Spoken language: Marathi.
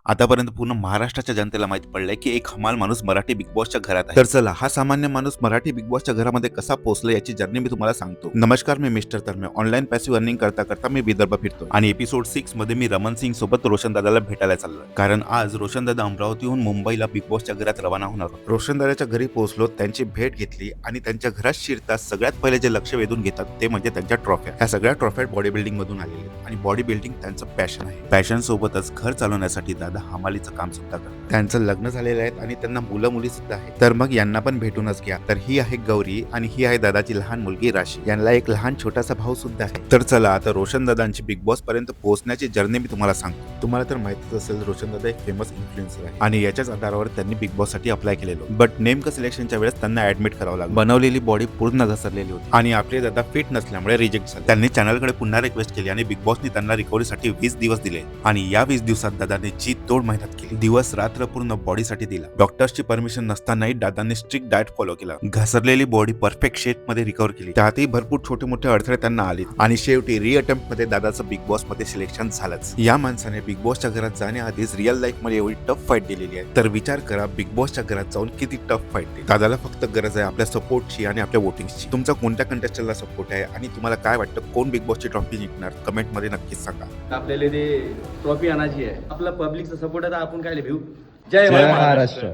आतापर्यंत पूर्ण महाराष्ट्राच्या जनतेला माहिती पडलंय की एक हमाल माणूस मराठी बिग बॉसच्या घरात आहे. तर चला हा सामान्य माणूस मराठी बिग बॉसच्या घरामध्ये कसा पोहोचला याची जर्नी मी तुम्हाला सांगतो. नमस्कार, मी मिस्टर तरमे. ऑनलाईन पॅसिव्ह अर्निंग करता करता मी विदर्भ फिरतो आणि एपिसोड 6 मध्ये मी रमन सिंग सोबत रोशन दादाला भेटायला चाललो, कारण आज रोशन दादा अमरावतीहून मुंबईला बिग बॉसच्या घरात रवाना होणार होते. रोशन दादाच्या घरी पोहोचलो, त्यांची भेट घेतली आणि त्यांच्या घरात शिरता सगळ्यात पहिले जे लक्ष वेधून घेतात ते म्हणजे त्यांच्या ट्रॉफ्या. ह्या सगळ्या ट्रॉफ्या बॉडी बिल्डिंग मधून आलेल्या आहेत आणि बॉडी बिल्डिंग त्यांचं पॅशन आहे. पॅशन सोबतच घर चालवण्यासाठी दादा हमालीचं काम सुद्धा करतात. त्यांचं लग्न झालेलं आहे आणि त्यांना मुलं मुली सुद्धा आहेत. तर मग यांना पण भेटूनच घ्या. तर ही आहे गौरी आणि ही आहे दादाची लहान मुलगी राशी. यांना एक लहान छोटासा भाऊ सुद्धा आहे. तर चला आता रोशन दादांची बिग बॉस पर्यंत पोहोचण्याची जर्नी मी तुम्हाला सांगतो. तुम्हाला तर माहितीच असेल, रोशन दादा एक फेमस इन्फ्लुएन्सर आहे आणि याच्याच आधारावर त्यांनी बिग बॉस साठी अप्लाय केलेलं. बट नेमकं सिलेक्शनच्या वेळेस त्यांना ऍडमिट करावं लागलं. बनवलेली बॉडी पूर्ण घसरलेली होती आणि आपले दादा फिट नसल्यामुळे रिजेक्ट झाले. त्यांनी चॅनलकडे पुन्हा रिक्वेस्ट केली आणि बिग बॉसनी त्यांना रिकव्हरीसाठी 20 दिवस दिले आणि या 20 दिवसात दादाने जी तोड मेहनत केली, दिवस रात्र पूर्ण बॉडीसाठी दिला. डॉक्टर्सची परमिशन नसतानाही दादांनी स्ट्रिक्ट डाएट फॉलो केला. घसरलेली बॉडी परफेक्ट शेप मध्ये रिकव्हर केली. त्यातही भरपूर छोटे मोठे अडथळे त्यांना आले आणि शेवटी रिअटेम्प्ट मध्ये दादाचं बिग बॉस मध्ये सिलेक्शन झालंच. या माणसाने बिग बॉसच्या घरात जाण्याआधीच रिअल लाईफ मध्ये एवढी टफ फाईट दिलेली आहे. तर विचार करा, बिग बॉसच्या घरात जाऊन किती टफ फाईट दिली. दादाला फक्त गरज आहे आपल्या सपोर्टची आणि आपल्या वोटिंगची. तुमचा कोणत्या कंटेस्टंटला सपोर्ट आहे आणि तुम्हाला काय वाटतं कोण बिग बॉसची ट्रॉफी जिंकणार, कमेंट मध्ये नक्कीच सांगा. आपल्याला ते ट्रॉफी आणायची आहे. आपला पब्लिकचा सपोर्ट आहे तर आपण काय भिऊ. जय महाराष्ट्र.